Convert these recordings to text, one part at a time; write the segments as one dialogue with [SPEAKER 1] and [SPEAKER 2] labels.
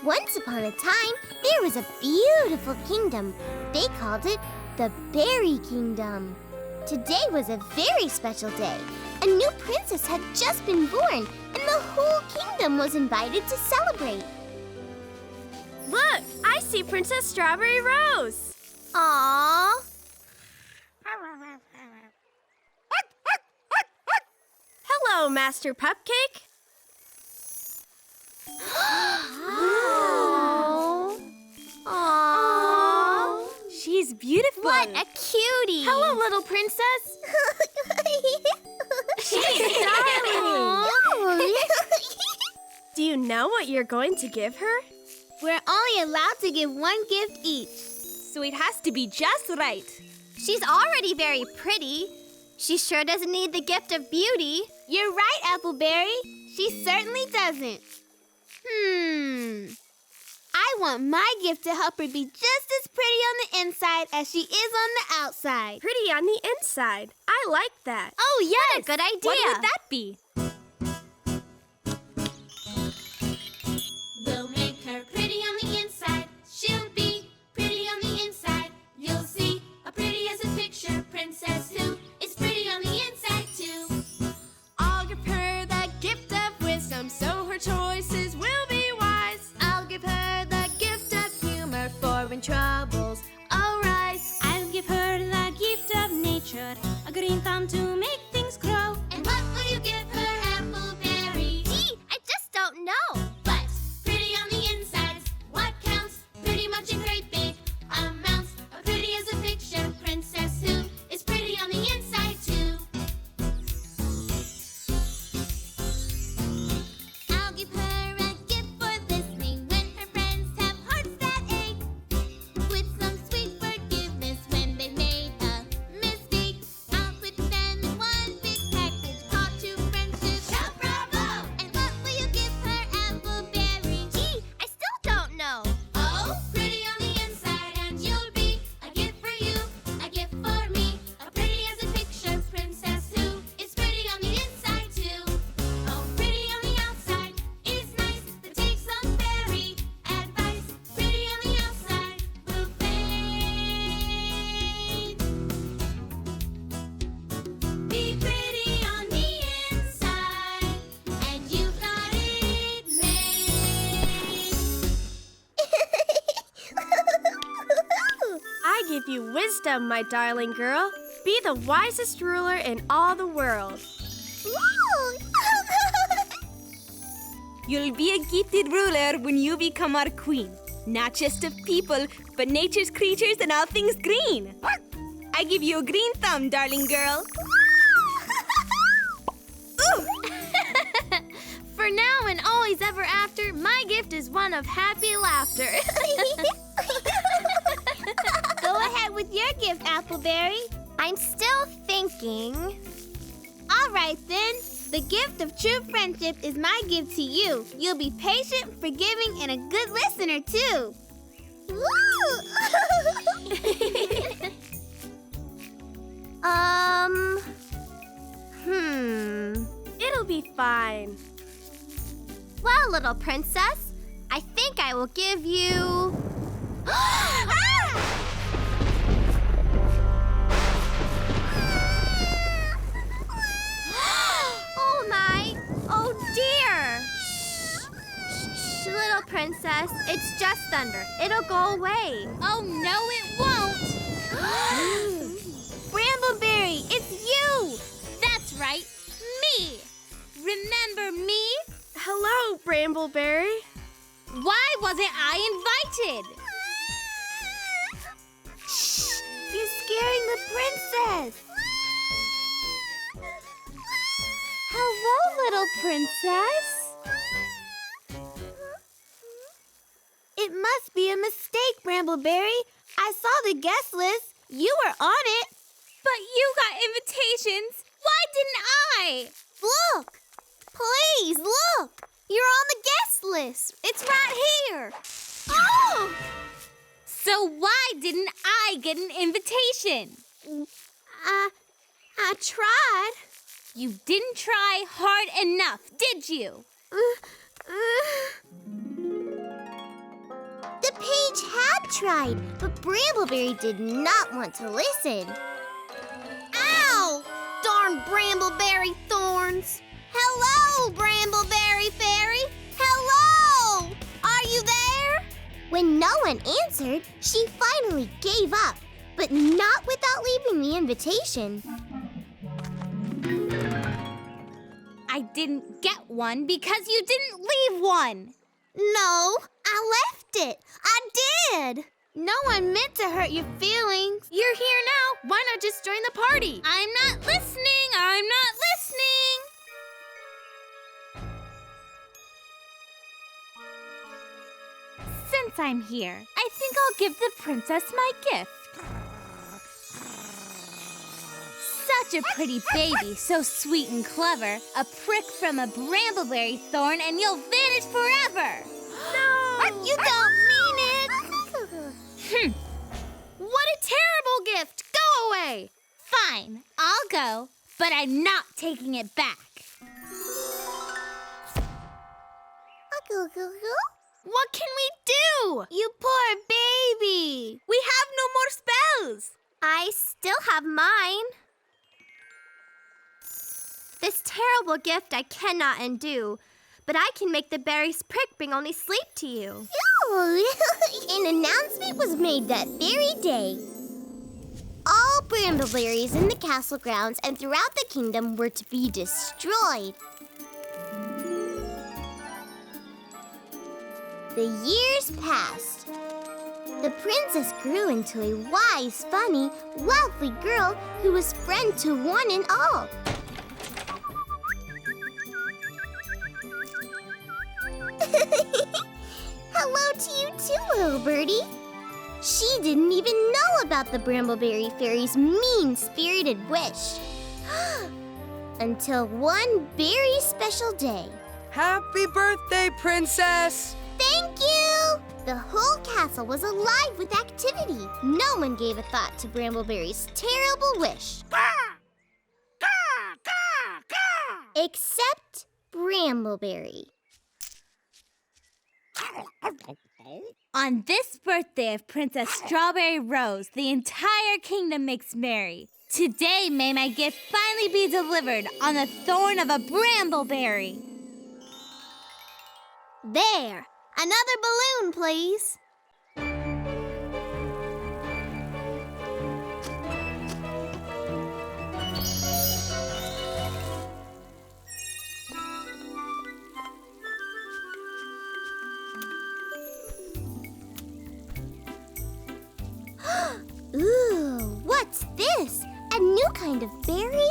[SPEAKER 1] Once upon a time, there was a beautiful kingdom. They called it the Berry Kingdom. Today was a very special day. A new princess had just been born, and the whole kingdom was invited to celebrate.
[SPEAKER 2] Look, I see Princess Strawberry Rose.
[SPEAKER 1] Aww.
[SPEAKER 2] Hello, Master Pupcake.
[SPEAKER 1] Aww.
[SPEAKER 2] She's beautiful.
[SPEAKER 1] What a cutie.
[SPEAKER 2] Hello, little princess. She's darling. Do you know what you're going to give her?
[SPEAKER 1] We're only allowed to give one gift each.
[SPEAKER 2] So it has to be just right.
[SPEAKER 1] She's already very pretty. She sure doesn't need the gift of beauty. You're right, Appleberry. She certainly doesn't. I want my gift to help her be just as pretty on the inside as she is on the outside.
[SPEAKER 2] Pretty on the inside. I like that.
[SPEAKER 1] Oh, yes. What a good idea.
[SPEAKER 2] What would that be?
[SPEAKER 3] We'll make her pretty on the inside. She'll be pretty on the inside. You'll see a pretty as a picture princess who is pretty on the inside too.
[SPEAKER 2] I'll give her the gift of wisdom so her choices will be wise.
[SPEAKER 3] I'll give her the gift of humor for when troubles arise.
[SPEAKER 4] I'll give her the gift of nature, a green thumb to make things grow.
[SPEAKER 3] And what will you give her, Appleberry?
[SPEAKER 1] Gee, I just don't know.
[SPEAKER 3] But pretty on the inside is what counts. Pretty much in great big amounts. A pretty as a picture princess who is pretty on the inside too. I'll give her a gift for listening when her friends have hearts that ache. With some sweet forgiveness when they made a mistake. I'll put them in one big package called to friendship. Shout bravo! And what will you give her, Appleberry?
[SPEAKER 1] Gee, I still don't know.
[SPEAKER 3] Oh, pretty on the inside, and you'll be a gift for you, a gift for me. A pretty as a picture princess who is pretty on the inside too. Oh, pretty on the outside is nice, but take some fairy advice. Pretty on the outside will fade. Be pretty on the inside, and you've got it made.
[SPEAKER 2] I give you wisdom, my darling girl. Be the wisest ruler in all the world.
[SPEAKER 5] You'll be a gifted ruler when you become our queen. Not just of people, but nature's creatures and all things green. I give you a green thumb, darling girl. Ooh.
[SPEAKER 1] For now and always ever after, my gift is one of happy laughter. Go ahead with your gift, Appleberry. I'm still thinking. All right, then. The gift of true friendship is my gift to you. You'll be patient, forgiving, and a good listener, too.
[SPEAKER 2] It'll be fine.
[SPEAKER 1] Well, little princess, I think I will give you... Oh, my. Oh, dear. Shh, little princess. It's just thunder. It'll go away.
[SPEAKER 3] Oh, no, it won't.
[SPEAKER 1] Brambleberry, it's you.
[SPEAKER 3] That's right, me. Remember me?
[SPEAKER 2] Hello, Brambleberry.
[SPEAKER 3] Why wasn't I invited?
[SPEAKER 1] Shh, you're scaring the princess. Hello, little princess. It must be a mistake, Brambleberry. I saw the guest list. You were on it.
[SPEAKER 4] But you got invitations. Why didn't I?
[SPEAKER 1] Look! Please, look! You're on the guest list. It's right here. Oh!
[SPEAKER 4] So why didn't I get an invitation?
[SPEAKER 1] I tried.
[SPEAKER 4] You didn't try hard enough, did you?
[SPEAKER 1] tried, but Brambleberry did not want to listen. Ow! Darn Brambleberry thorns! Hello, Brambleberry Fairy! Hello! Are you there? When no one answered, she finally gave up, but not without leaving the invitation.
[SPEAKER 3] I didn't get one because you didn't leave one.
[SPEAKER 1] No, I left it. I did. No one meant to hurt your feelings.
[SPEAKER 2] You're here now. Why not just join the party?
[SPEAKER 3] I'm not listening. I'm not listening. Since I'm here, I think I'll give the princess my gift. Such a pretty baby, so sweet and clever. A prick from a brambleberry thorn and you'll vanish forever.
[SPEAKER 1] No! You don't mean it!
[SPEAKER 2] What a terrible gift! Go away!
[SPEAKER 3] Fine, I'll go, but I'm not taking it back.
[SPEAKER 2] What can we do?
[SPEAKER 1] You poor baby.
[SPEAKER 5] We have no more spells.
[SPEAKER 1] I still have mine. This terrible gift I cannot undo, but I can make the berries prick bring only sleep to you. An announcement was made that very day. All brambleberries in the castle grounds and throughout the kingdom were to be destroyed. The years passed. The princess grew into a wise, funny, lovely girl who was friend to one and all. Hello to you too, little birdie. She didn't even know about the Brambleberry Fairy's mean-spirited wish. Until one very special day.
[SPEAKER 6] Happy birthday, princess!
[SPEAKER 1] Thank you! The whole castle was alive with activity. No one gave a thought to Brambleberry's terrible wish. Except Brambleberry.
[SPEAKER 3] On this birthday of Princess Strawberry Rose, the entire kingdom makes merry. Today may my gift finally be delivered on the thorn of a brambleberry.
[SPEAKER 1] There! Another balloon, please. Ooh, what's this? A new kind of berry?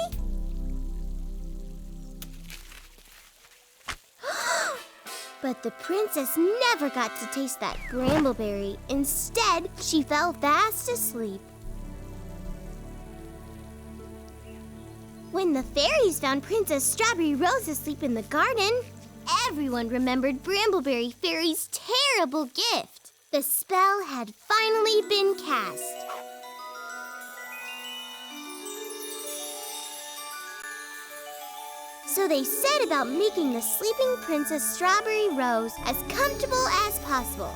[SPEAKER 1] But the princess never got to taste that brambleberry. Instead, she fell fast asleep. When the fairies found Princess Strawberry Rose asleep in the garden, everyone remembered Brambleberry Fairy's terrible gift. The spell had finally been cast. So they set about making the sleeping Princess Strawberry Rose as comfortable as possible.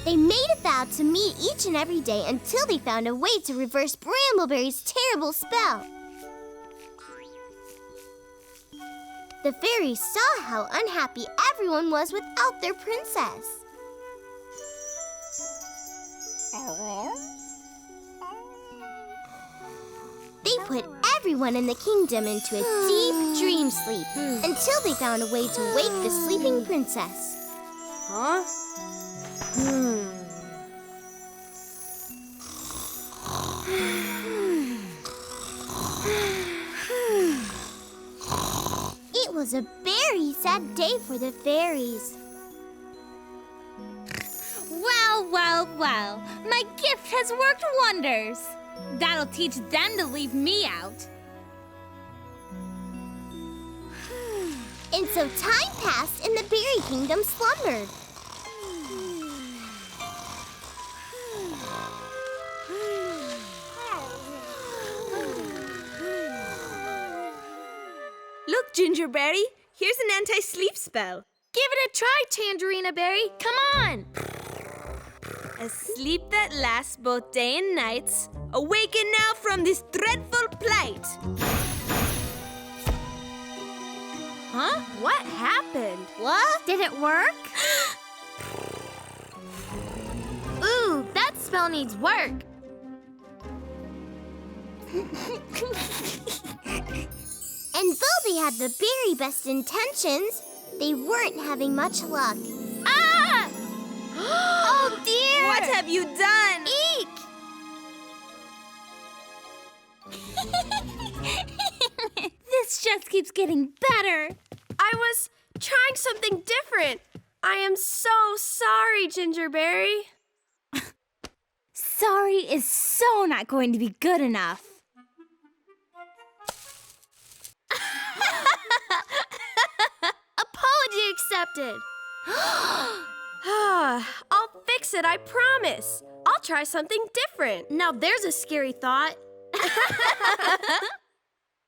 [SPEAKER 1] They made a vow to meet each and every day until they found a way to reverse Brambleberry's terrible spell. The fairies saw how unhappy everyone was without their princess. They put everyone in the kingdom into a deep dream sleep until they found a way to wake the sleeping princess.
[SPEAKER 6] Huh?
[SPEAKER 1] It was a very sad day for the fairies.
[SPEAKER 3] Well, well, well. My gift has worked wonders. That'll teach them to leave me out.
[SPEAKER 1] And so time passed and the berry kingdom slumbered.
[SPEAKER 5] Look, Gingerberry, here's an anti-sleep spell.
[SPEAKER 2] Give it a try, Tangerinaberry. Come on.
[SPEAKER 5] A sleep that lasts both day and nights. Awaken now from this dreadful plight.
[SPEAKER 2] Huh? What happened?
[SPEAKER 1] What? Did it work?
[SPEAKER 2] Ooh, that spell needs work.
[SPEAKER 1] And though they had the very best intentions, they weren't having much luck.
[SPEAKER 2] Ah!
[SPEAKER 1] Oh dear!
[SPEAKER 5] What have you done?
[SPEAKER 1] Eek! This just keeps getting better.
[SPEAKER 2] I was trying something different. I am so sorry, Gingerberry.
[SPEAKER 1] Sorry is so not going to be good enough.
[SPEAKER 2] Apology accepted. I'll fix it, I promise. I'll try something different. Now there's a scary thought.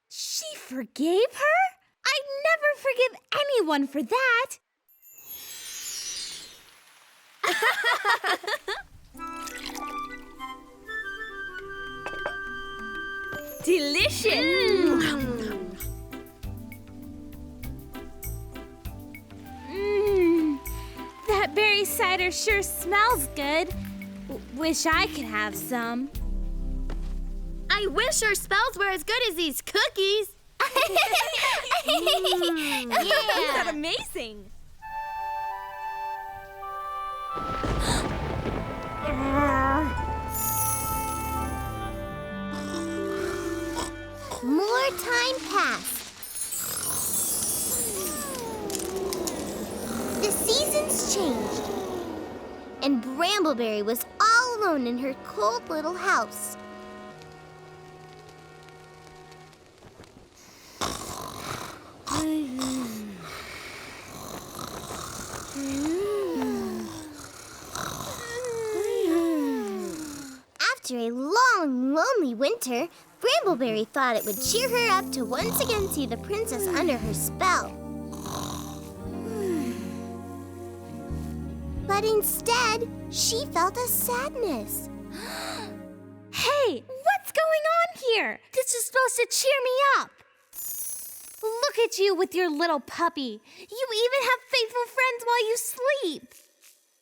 [SPEAKER 1] She forgave her? I'd never forgive anyone for that.
[SPEAKER 5] Delicious.
[SPEAKER 1] That berry cider sure smells good. Wish I could have some.
[SPEAKER 2] I wish our spells were as good as these cookies.
[SPEAKER 5] Isn't that amazing?
[SPEAKER 1] More time passed. The seasons changed, and Brambleberry was all alone in her cold little house. After a long, lonely winter, Brambleberry thought it would cheer her up to once again see the princess under her spell. But instead, she felt a sadness. Hey, what's going on here? This is supposed to cheer me up. Look at you with your little puppy. You even have faithful friends while you sleep.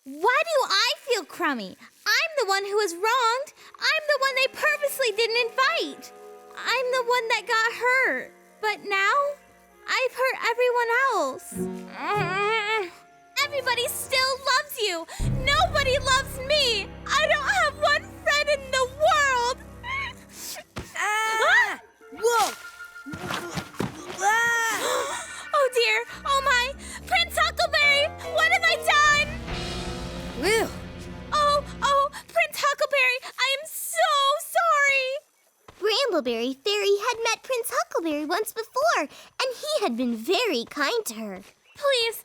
[SPEAKER 1] Why do I feel crummy? I'm the one who was wronged. I'm the one they purposely didn't invite. I'm the one that got hurt. But now, I've hurt everyone else. Everybody still loves you. Nobody loves me. I don't have one friend in the world.
[SPEAKER 6] Ah! Whoa! Ah!
[SPEAKER 1] Oh dear. Oh my. Prince Huckleberry, what have I done?
[SPEAKER 6] Whew.
[SPEAKER 1] Oh, Prince Huckleberry, I am so sorry. Brambleberry Fairy had met Prince Huckleberry once before, and he had been very kind to her. Please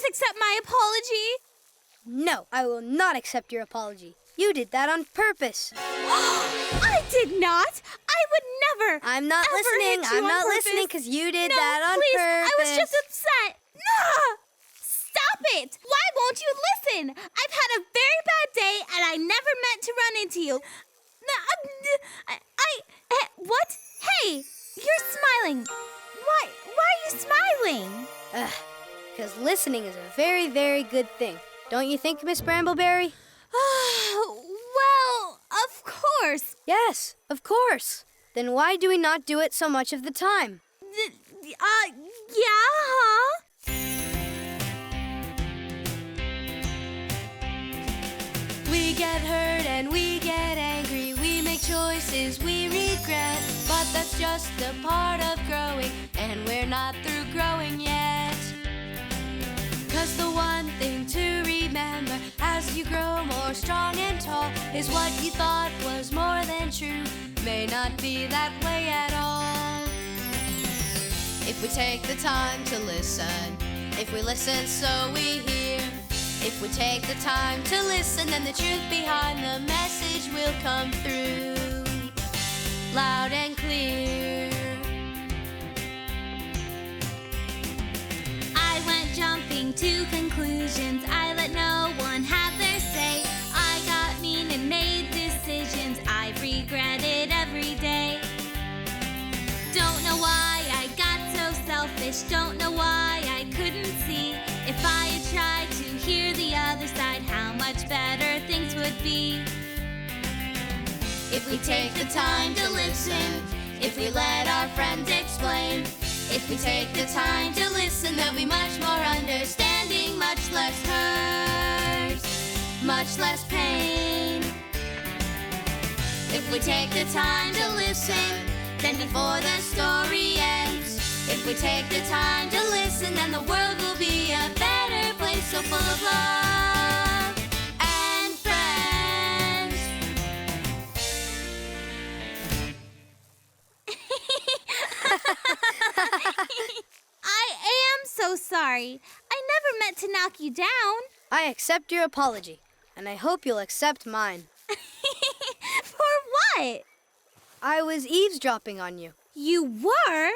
[SPEAKER 1] accept my apology.
[SPEAKER 6] No, I will not accept your apology. You did that on purpose.
[SPEAKER 1] I did not. I would never.
[SPEAKER 6] I'm not
[SPEAKER 1] ever
[SPEAKER 6] listening.
[SPEAKER 1] hit you
[SPEAKER 6] I'm
[SPEAKER 1] on
[SPEAKER 6] not
[SPEAKER 1] purpose.
[SPEAKER 6] listening because you did
[SPEAKER 1] No,
[SPEAKER 6] that on
[SPEAKER 1] please,
[SPEAKER 6] purpose.
[SPEAKER 1] I was just upset. No! Stop it! Why won't you listen? I've had a very bad day and I never meant to run into you. What? Hey, you're smiling. Why are you smiling?
[SPEAKER 6] Because listening is a very, very good thing. Don't you think, Miss Brambleberry?
[SPEAKER 1] Well, of course.
[SPEAKER 6] Yes, of course. Then why do we not do it so much of the time?
[SPEAKER 1] Yeah, huh?
[SPEAKER 2] We get hurt and we get angry. We make choices we regret. But that's just a part of growing, and we're not through growing yet. 'Cause the one thing to remember as you grow more strong and tall is what you thought was more than true may not be that way at all. If we take the time to listen, if we listen so we hear, if we take the time to listen, then the truth behind the message will come through loud and clear.
[SPEAKER 3] I went jumping
[SPEAKER 4] jumping to conclusions. I let no one have their say. I got mean and made decisions I've regretted every day. Don't know why I got so selfish. Don't know why I couldn't see. If I had tried to hear the other side, how much better things would be.
[SPEAKER 2] If we take the time to listen, if we let our friends explain, if we take the time to listen, there'll be much more understanding, much less hurt, much less pain. If we take the time to listen, then before the story ends, if we take the time to listen, then the world will be a better place, so full of love and friends.
[SPEAKER 4] I am so sorry. I never meant to knock you down.
[SPEAKER 6] I accept your apology, and I hope you'll accept mine.
[SPEAKER 4] For what?
[SPEAKER 6] I was eavesdropping on you.
[SPEAKER 4] You were?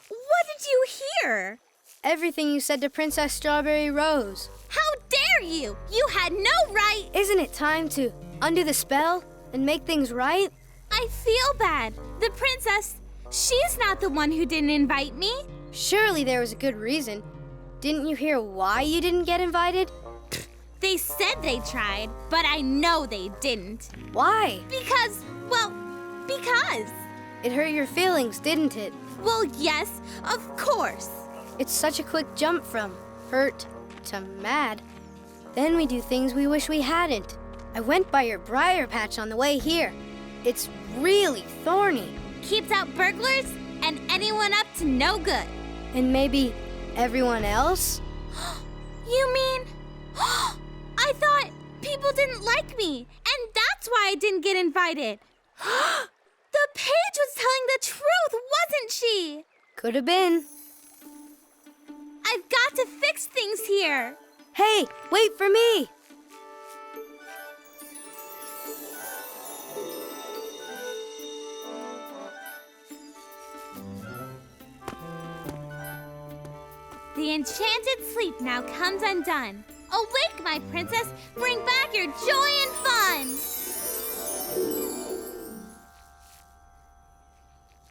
[SPEAKER 4] What did you hear?
[SPEAKER 6] Everything you said to Princess Strawberry Rose.
[SPEAKER 4] How dare you? You had no right.
[SPEAKER 6] Isn't it time to undo the spell and make things right?
[SPEAKER 4] I feel bad. The princess, she's not the one who didn't invite me.
[SPEAKER 6] Surely there was a good reason. Didn't you hear why you didn't get invited?
[SPEAKER 4] They said they tried, but I know they didn't.
[SPEAKER 6] Why?
[SPEAKER 4] Because.
[SPEAKER 6] It hurt your feelings, didn't it?
[SPEAKER 4] Well, yes, of course.
[SPEAKER 6] It's such a quick jump from hurt to mad. Then we do things we wish we hadn't. I went by your briar patch on the way here. It's really thorny.
[SPEAKER 4] Keeps out burglars and anyone up to no good.
[SPEAKER 6] And maybe everyone else?
[SPEAKER 4] You mean? I thought people didn't like me, and that's why I didn't get invited. The page was telling the truth, wasn't she?
[SPEAKER 6] Could have been.
[SPEAKER 4] I've got to fix things here.
[SPEAKER 6] Hey, wait for me!
[SPEAKER 4] The enchanted sleep now comes undone. Awake, my princess, bring back your joy and fun.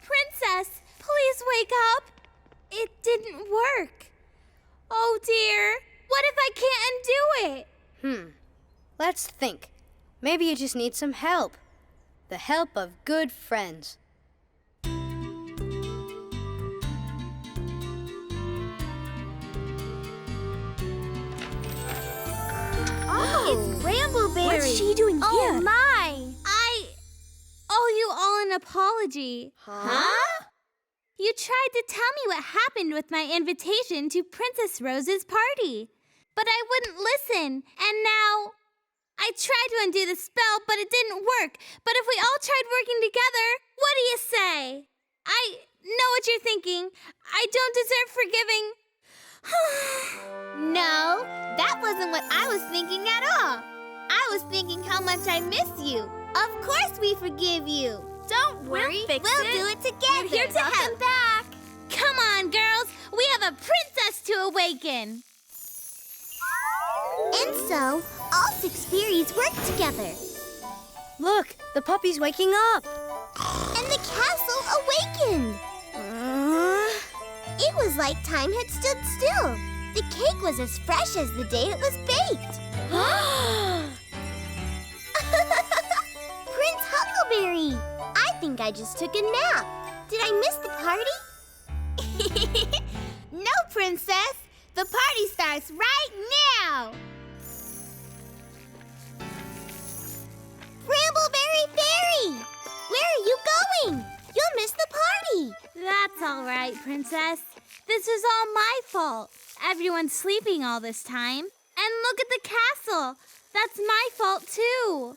[SPEAKER 4] Princess, please wake up. It didn't work. Oh dear, what if I can't undo it?
[SPEAKER 6] Let's think. Maybe you just need some help. The help of good friends.
[SPEAKER 1] It's Brambleberry.
[SPEAKER 4] What's she doing here?
[SPEAKER 1] Oh, my.
[SPEAKER 4] I owe you all an apology.
[SPEAKER 1] Huh?
[SPEAKER 4] You tried to tell me what happened with my invitation to Princess Rose's party. But I wouldn't listen, and now I tried to undo the spell, but it didn't work. But if we all tried working together, what do you say? I know what you're thinking. I don't deserve forgiving.
[SPEAKER 1] No, that wasn't what I was thinking at all. I was thinking how much I miss you. Of course we forgive you. Don't worry, we'll do it together.
[SPEAKER 4] We're here to help.
[SPEAKER 1] Welcome back.
[SPEAKER 4] Come on, girls. We have a princess to awaken.
[SPEAKER 1] And so, all 6 fairies work together.
[SPEAKER 6] Look, the puppy's waking up.
[SPEAKER 1] And the castle awakened. It was like time had stood still. The cake was as fresh as the day it was baked. Prince Huckleberry! I think I just took a nap. Did I miss the party? No, Princess. The party starts right now. Brambleberry Fairy! Where are you going? You'll miss the party.
[SPEAKER 4] That's all right, Princess. This was all my fault. Everyone's sleeping all this time. And look at the castle. That's my fault, too.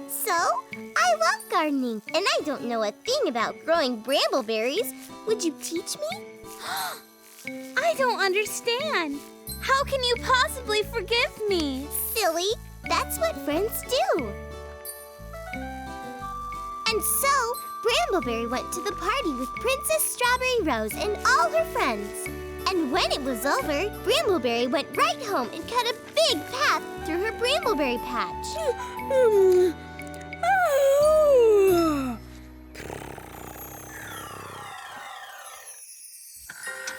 [SPEAKER 1] So, I love gardening, and I don't know a thing about growing brambleberries. Would you teach me?
[SPEAKER 4] I don't understand. How can you possibly forgive me?
[SPEAKER 1] Silly, that's what friends do. And so, Brambleberry went to the party with Princess Strawberry Rose and all her friends. And When it was over, Brambleberry went right home and cut a big path through her Brambleberry patch.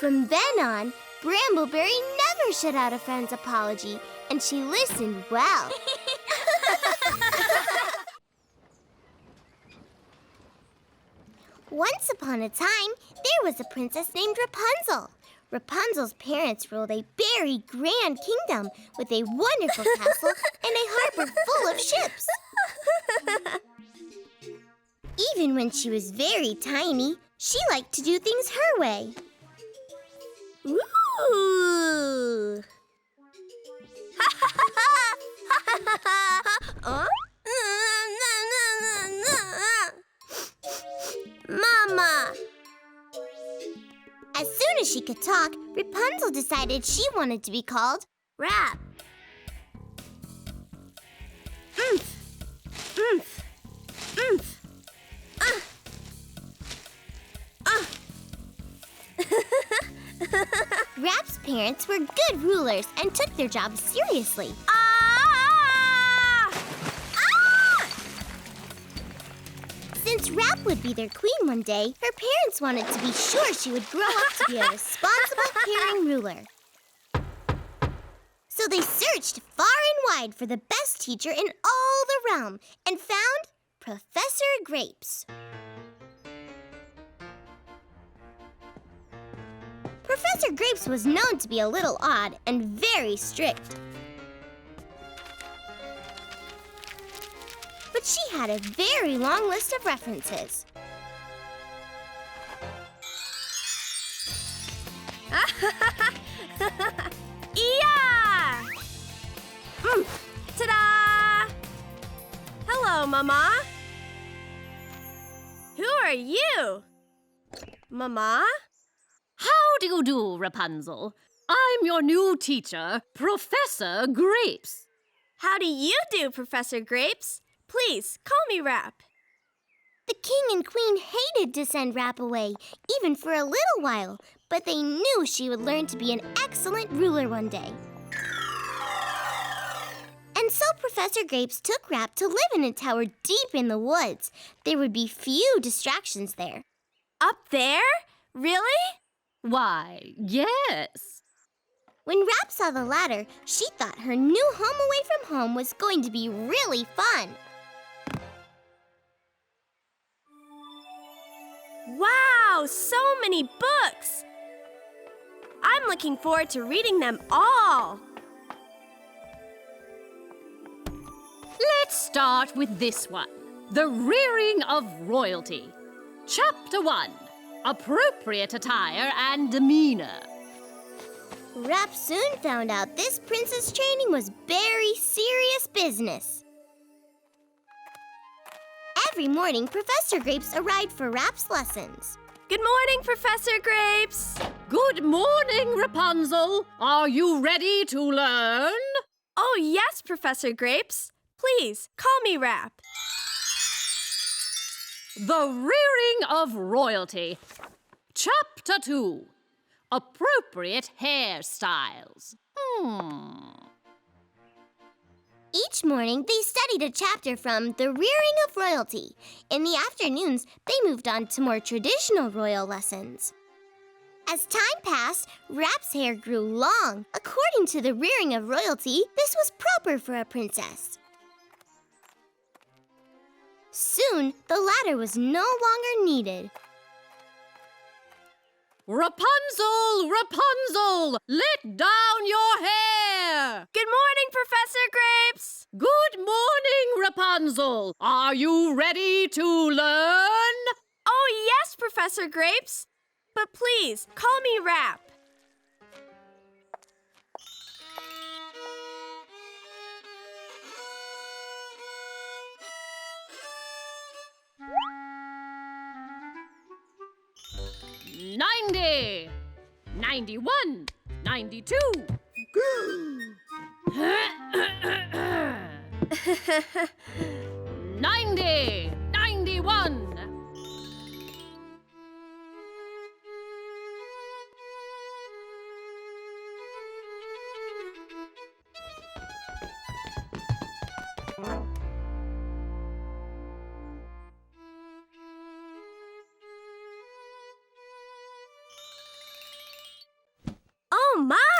[SPEAKER 1] From then on, Brambleberry never shut out a friend's apology, and she listened well. Once upon a time, there was a princess named Rapunzel. Rapunzel's parents ruled a very grand kingdom with a wonderful castle and a harbor full of ships. Even when she was very tiny, she liked to do things her way. Ooh! Mama! As soon as she could talk, Rapunzel decided she wanted to be called Rap. Oomph! Oomph! Oomph! Rap's parents were good rulers and took their job seriously. Since Rap would be their queen one day, her parents wanted to be sure she would grow up to be a responsible, caring ruler. So they searched far and wide for the best teacher in all the realm and found Professor Grapes. Professor Grapes was known to be a little odd and very strict. But she had a very long list of references.
[SPEAKER 7] Yeah! Ta-da! Hello, Mama. Who are you? Mama?
[SPEAKER 8] How do you do, Rapunzel? I'm your new teacher, Professor Grapes.
[SPEAKER 7] How do you do, Professor Grapes? Please, call me Rap.
[SPEAKER 1] The king and queen hated to send Rap away, even for a little while, but they knew she would learn to be an excellent ruler one day. And so Professor Grapes took Rap to live in a tower deep in the woods. There would be few distractions there.
[SPEAKER 7] Up there? Really?
[SPEAKER 8] Why, yes.
[SPEAKER 1] When Rap saw the ladder, she thought her new home away from home was going to be really fun.
[SPEAKER 7] Wow, so many books! I'm looking forward to reading them all.
[SPEAKER 8] Let's start with this one, The Rearing of Royalty. Chapter 1, Appropriate Attire and Demeanor.
[SPEAKER 1] Rap soon found out this princess training was very serious business. Every morning, Professor Grapes arrived for Rap's lessons.
[SPEAKER 7] Good morning, Professor Grapes.
[SPEAKER 8] Good morning, Rapunzel. Are you ready to learn?
[SPEAKER 7] Oh, yes, Professor Grapes. Please, call me Rap.
[SPEAKER 8] The Rearing of Royalty. Chapter 2, Appropriate Hairstyles.
[SPEAKER 1] Each morning, they studied a chapter from The Rearing of Royalty. In the afternoons, they moved on to more traditional royal lessons. As time passed, Rap's hair grew long. According to The Rearing of Royalty, this was proper for a princess. Soon, the ladder was no longer needed.
[SPEAKER 8] Rapunzel, Rapunzel, let down your hair.
[SPEAKER 7] Good morning, Professor Grapes.
[SPEAKER 8] Good morning, Rapunzel. Are you ready to learn?
[SPEAKER 7] Oh, yes, Professor Grapes. But please, call me Rap.
[SPEAKER 8] $90, $91, $92. $90, $91.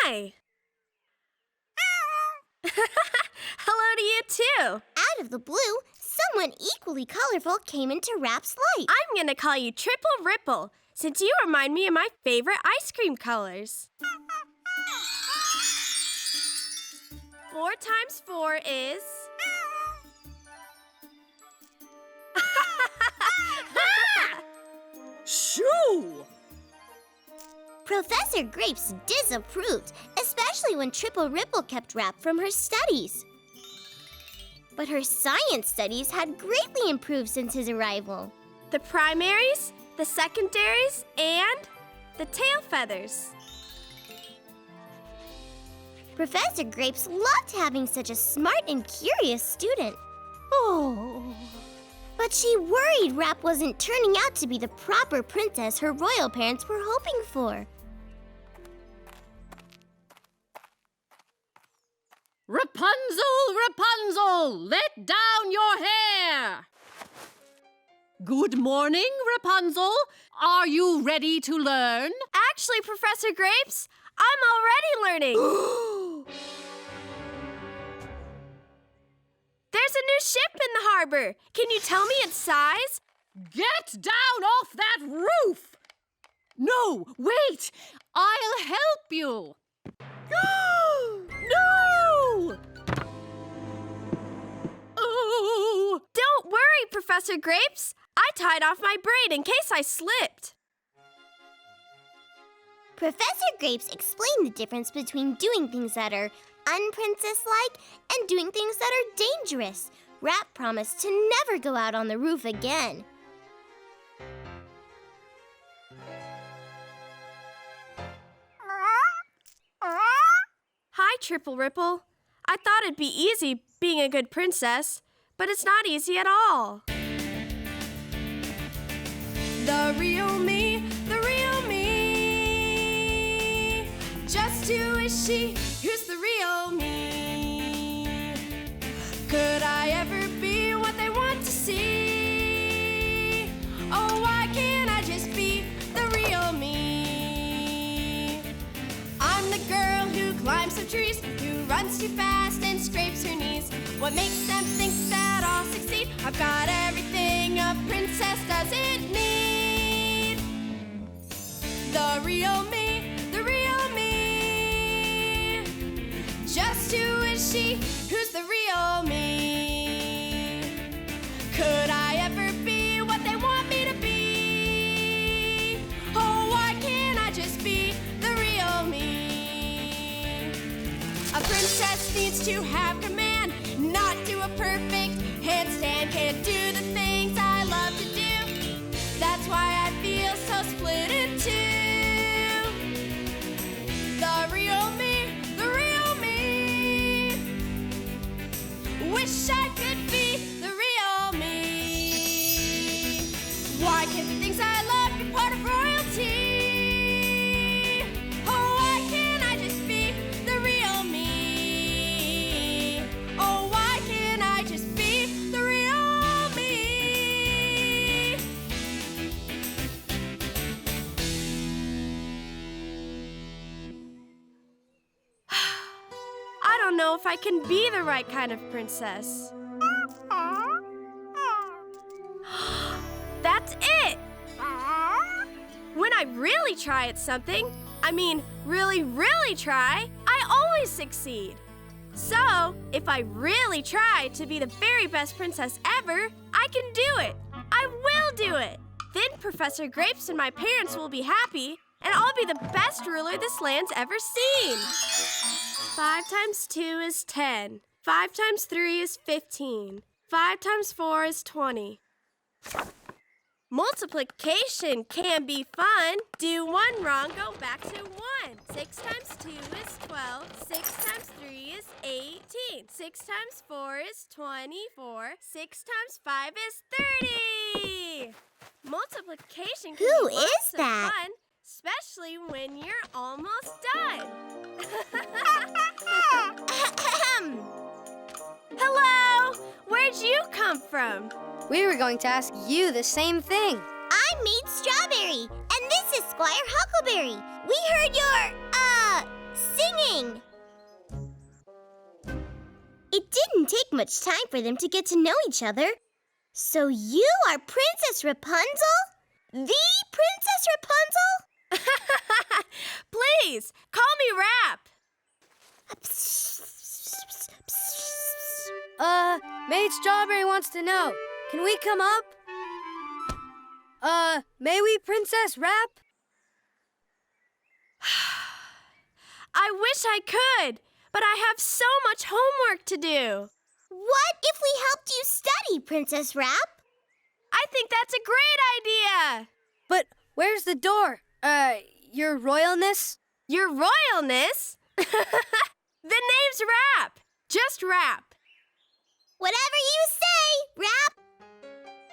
[SPEAKER 7] Hi! Hello to you, too.
[SPEAKER 1] Out of the blue, someone equally colorful came into Rap's light.
[SPEAKER 7] I'm going to call you Triple Ripple, since you remind me of my favorite ice cream colors. 4 times 4 is...
[SPEAKER 8] Shoo!
[SPEAKER 1] Professor Grapes disapproved, especially when Triple Ripple kept Rap from her studies. But her science studies had greatly improved since his arrival.
[SPEAKER 7] The primaries, the secondaries, and the tail feathers.
[SPEAKER 1] Professor Grapes loved having such a smart and curious student. Oh. But she worried Rap wasn't turning out to be the proper princess her royal parents were hoping for.
[SPEAKER 8] Rapunzel, Rapunzel, let down your hair! Good morning, Rapunzel. Are you ready to learn?
[SPEAKER 7] Actually, Professor Grapes, I'm already learning. There's a new ship in the harbor. Can you tell me its size?
[SPEAKER 8] Get down off that roof! No, wait! I'll help you! No! Oh!
[SPEAKER 7] Don't worry, Professor Grapes. I tied off my braid in case I slipped.
[SPEAKER 1] Professor Grapes explained the difference between doing things that are unprincess-like and doing things that are dangerous. Rap promised to never go out on the roof again.
[SPEAKER 7] Hi, Triple Ripple. I thought it'd be easy being a good princess, but it's not easy at all. The real me, the real me. Just who is she? Who's the real me? Could I ever be what they want to see? Oh, why can't I just be the real me? I'm the girl who climbs up trees, who runs too fast and scrapes her knees. What makes them think that I'll succeed? I've got everything a princess doesn't need. The real me, the real me. Just who is she? Who's the real me? Could I ever be what they want me to be? Oh, why can't I just be the real me? A princess needs to have command, not do a perfect handstand. Can't do the things I love to do. That's why I feel so split in two. The real me, the real me. Wish I could be the real me. Why can't the things I love be part of royalty? Oh, why can't I just be the real me? Oh, why can't I just be the real me? I don't know if I can be the right kind of princess. That's it! When I really try at something, really try, I always succeed. So, if I really try to be the very best princess ever, I can do it. I will do it. Then Professor Grapes and my parents will be happy, and I'll be the best ruler this land's ever seen. 5 times 2 is 10. 5 times 3 is 15. 5 times 4 is 20. Multiplication can be fun. Do 1 wrong, go back to 1. 6 times 2 is 12. 6 times 3 is 18. 6 times 4 is 24. 6 times 5 is 30. Multiplication can
[SPEAKER 1] Who
[SPEAKER 7] be
[SPEAKER 1] is
[SPEAKER 7] lots of
[SPEAKER 1] that?
[SPEAKER 7] fun, especially when you're almost done. Hello! Where'd you come from?
[SPEAKER 6] We were going to ask you the same thing.
[SPEAKER 1] I'm Maid Strawberry, and this is Squire Huckleberry. We heard your, singing! It didn't take much time for them to get to know each other. So you are Princess Rapunzel? The Princess Rapunzel?
[SPEAKER 7] Please, call me Rap.
[SPEAKER 6] Maid Strawberry wants to know. Can we come up? May we, Princess Rap?
[SPEAKER 7] I wish I could, but I have so much homework to do.
[SPEAKER 1] What if we helped you study, Princess Rap?
[SPEAKER 7] I think that's a great idea.
[SPEAKER 6] But where's the door? Your Royalness?
[SPEAKER 7] Your Royalness? The name's Rap. Just Rap.
[SPEAKER 1] Whatever you say, Rap.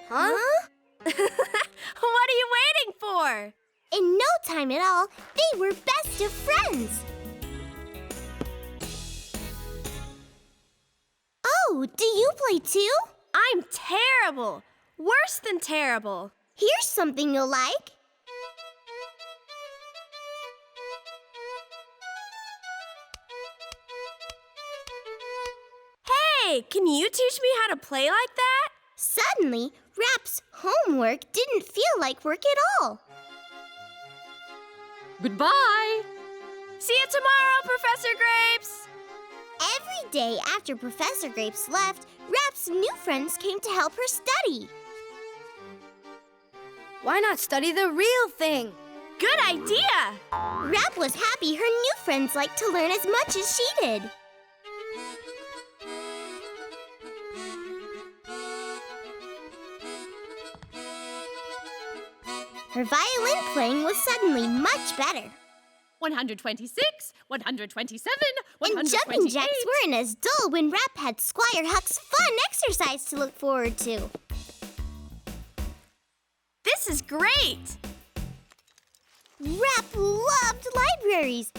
[SPEAKER 6] Huh?
[SPEAKER 7] What are you waiting for?
[SPEAKER 1] In no time at all, they were best of friends. Oh, do you play too?
[SPEAKER 7] I'm terrible. Worse than terrible.
[SPEAKER 1] Here's something you'll like.
[SPEAKER 7] Hey, can you teach me how to play like that?
[SPEAKER 1] Suddenly, Rap's homework didn't feel like work at all.
[SPEAKER 8] Goodbye.
[SPEAKER 7] See you tomorrow, Professor Grapes.
[SPEAKER 1] Every day after Professor Grapes left, Rap's new friends came to help her study.
[SPEAKER 6] Why not study the real thing?
[SPEAKER 7] Good idea.
[SPEAKER 1] Rap was happy her new friends liked to learn as much as she did. Her violin playing was suddenly much better.
[SPEAKER 8] 126, 127,
[SPEAKER 1] And
[SPEAKER 8] 128.
[SPEAKER 1] jumping jacks weren't as dull when Rap had Squire Huck's fun exercise to look forward to.
[SPEAKER 7] This is great.
[SPEAKER 1] Rap loved libraries.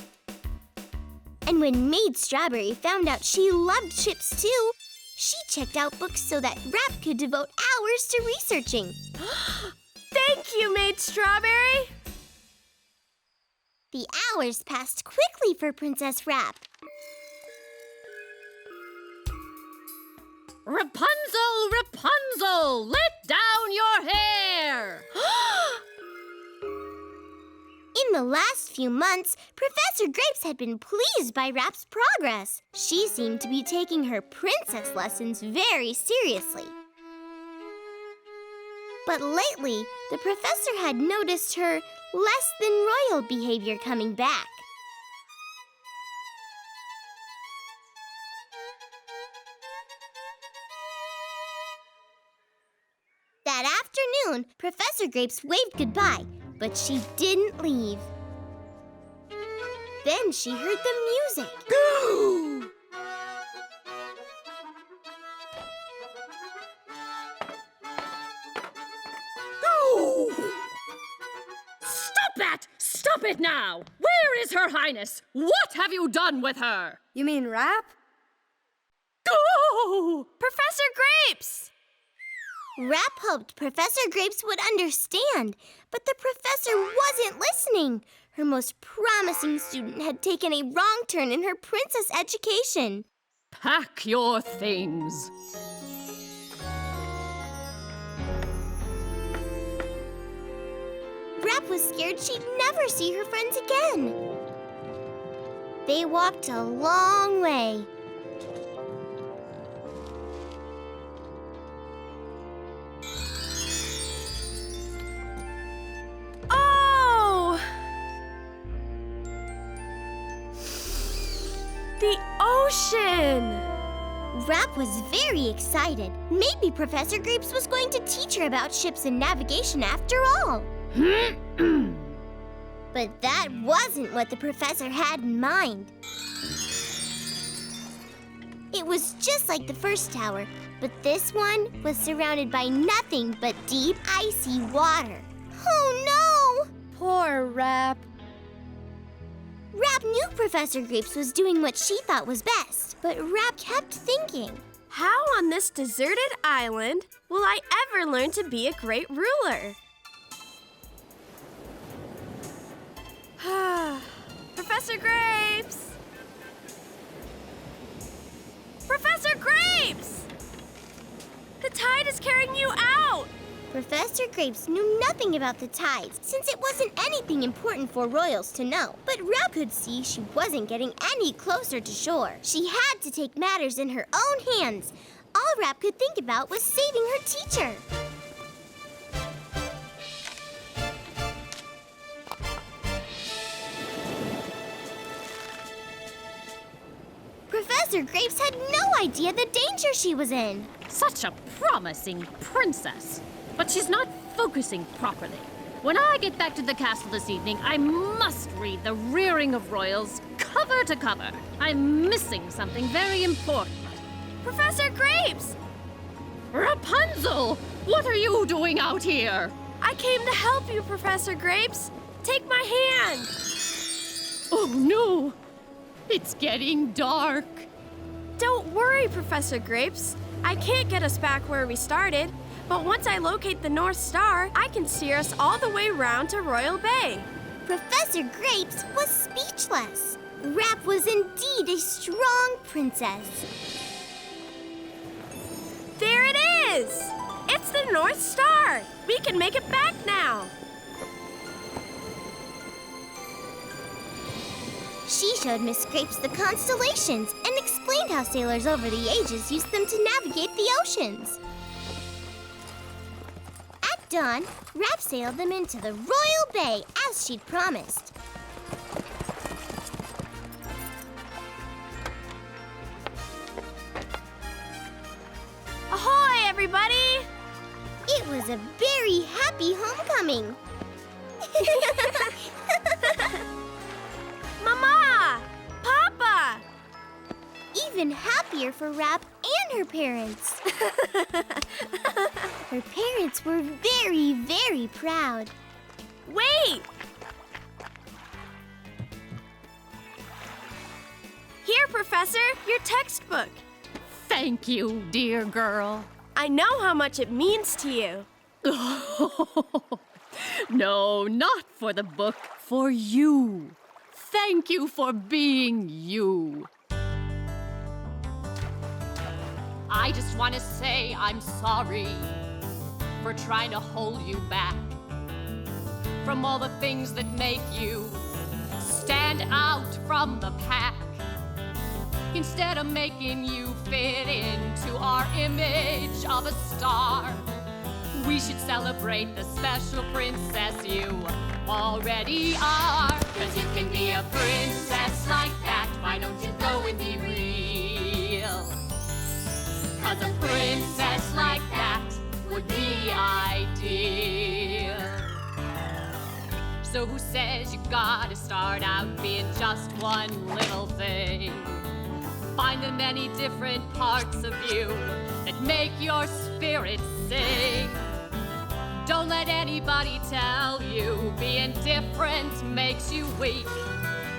[SPEAKER 1] And when Maid Strawberry found out she loved chips too, she checked out books so that Rap could devote hours to researching.
[SPEAKER 7] Thank you, Maid Strawberry.
[SPEAKER 1] The hours passed quickly for Princess Rap.
[SPEAKER 8] Rapunzel, Rapunzel, let down your hair.
[SPEAKER 1] In the last few months, Professor Grapes had been pleased by Rap's progress. She seemed to be taking her princess lessons very seriously. But lately, the professor had noticed her less than royal behavior coming back. That afternoon, Professor Grapes waved goodbye, but she didn't leave. Then she heard the music.
[SPEAKER 8] Stop that! Stop it now! Where is Her Highness? What have you done with her?
[SPEAKER 6] You mean Rap?
[SPEAKER 8] Go!
[SPEAKER 7] Professor Grapes!
[SPEAKER 1] Rap hoped Professor Grapes would understand, but the professor wasn't listening. Her most promising student had taken a wrong turn in her princess education.
[SPEAKER 8] Pack your things.
[SPEAKER 1] Rap was scared she'd never see her friends again. They walked a long way.
[SPEAKER 7] Oh! The ocean!
[SPEAKER 1] Rap was very excited. Maybe Professor Grapes was going to teach her about ships and navigation after all. But that wasn't what the professor had in mind. It was just like the first tower, but this one was surrounded by nothing but deep, icy water. Oh no!
[SPEAKER 6] Poor Rap.
[SPEAKER 1] Rap knew Professor Grapes was doing what she thought was best, but Rap kept thinking,
[SPEAKER 7] How on this deserted island will I ever learn to be a great ruler? Professor Grapes! is carrying you out?
[SPEAKER 1] Professor Grapes knew nothing about the tides since it wasn't anything important for royals to know. But Rap could see she wasn't getting any closer to shore. She had to take matters in her own hands. All Rap could think about was saving her teacher. Professor Grapes had no idea the danger she was in.
[SPEAKER 8] Such a promising princess. But she's not focusing properly. When I get back to the castle this evening, I must read The Rearing of Royals cover to cover. I'm missing something very important.
[SPEAKER 7] Professor Grapes!
[SPEAKER 8] Rapunzel! What are you doing out here?
[SPEAKER 7] I came to help you, Professor Grapes. Take my hand.
[SPEAKER 8] Oh, no. It's getting dark.
[SPEAKER 7] Don't worry, Professor Grapes. I can't get us back where we started, but once I locate the North Star, I can steer us all the way round to Royal Bay.
[SPEAKER 1] Professor Grapes was speechless. Rap was indeed a strong princess.
[SPEAKER 7] There it is! It's the North Star! We can make it back now!
[SPEAKER 1] She showed Miss Grapes the constellations and explained how sailors over the ages used them to navigate the oceans. At dawn, Rap sailed them into the Royal Bay as she'd promised.
[SPEAKER 7] Ahoy, everybody!
[SPEAKER 1] It was a very happy homecoming.
[SPEAKER 7] Mama! Papa!
[SPEAKER 1] Even happier for Rap and her parents. Her parents were very, very proud.
[SPEAKER 7] Wait! Here, Professor, your textbook.
[SPEAKER 8] Thank you, dear girl.
[SPEAKER 7] I know how much it means to you.
[SPEAKER 8] No, not for the book, for you. Thank you for being you. I just want to say I'm sorry for trying to hold you back from all the things that make you stand out from the pack. Instead of making you fit into our image of a star, we should celebrate the special princess you already are. 'Cause you can be a princess like that. Why don't you go and be real? 'Cause a princess like that would be ideal. So who says you gotta start out being just one little thing? Find the many different parts of you that make your spirit sing. Don't let anybody tell you being different makes you weak.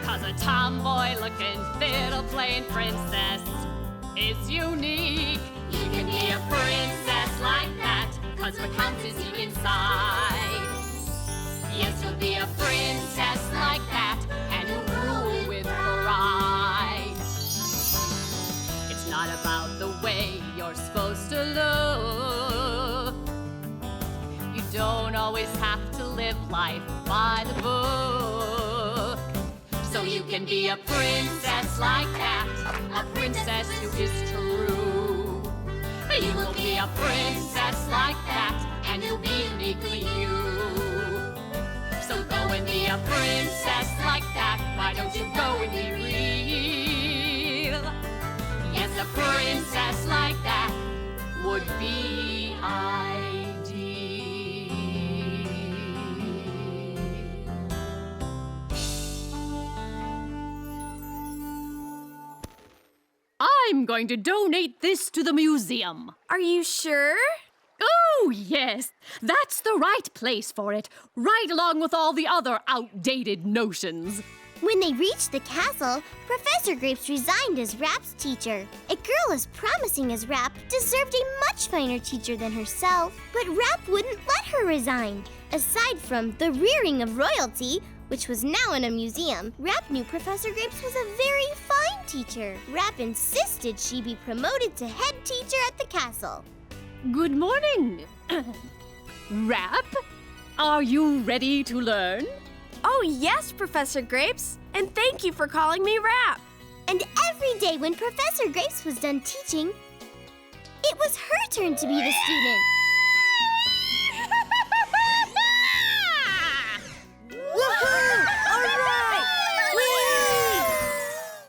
[SPEAKER 8] 'Cause a tomboy-looking, fiddle-playing princess is unique. You can be a princess like that, 'cause what counts is you inside. Yes, you'll be a princess like that, and you'll rule with pride. It's not about the way you're supposed to look. You don't always have to live life by the book. So you can be a princess like that, a princess who is true. You will be a princess like that, and you'll be uniquely you. So go and be a princess like that. Why don't you go and be real? Yes, a princess like that would be ideal. I'm going to donate this to the museum.
[SPEAKER 7] Are you sure?
[SPEAKER 8] Oh, yes. That's the right place for it, right along with all the other outdated notions.
[SPEAKER 1] When they reached the castle, Professor Grapes resigned as Rap's teacher. A girl as promising as Rap deserved a much finer teacher than herself, but Rap wouldn't let her resign. Aside from the rearing of royalty, which was now in a museum, Rap knew Professor Grapes was a very fine teacher. Rap insisted she be promoted to head teacher at the castle.
[SPEAKER 8] Good morning. Rap? Are you ready to learn?
[SPEAKER 7] Oh, yes, Professor Grapes. And thank you for calling me Rap.
[SPEAKER 1] And every day when Professor Grapes was done teaching, it was her turn to be the student.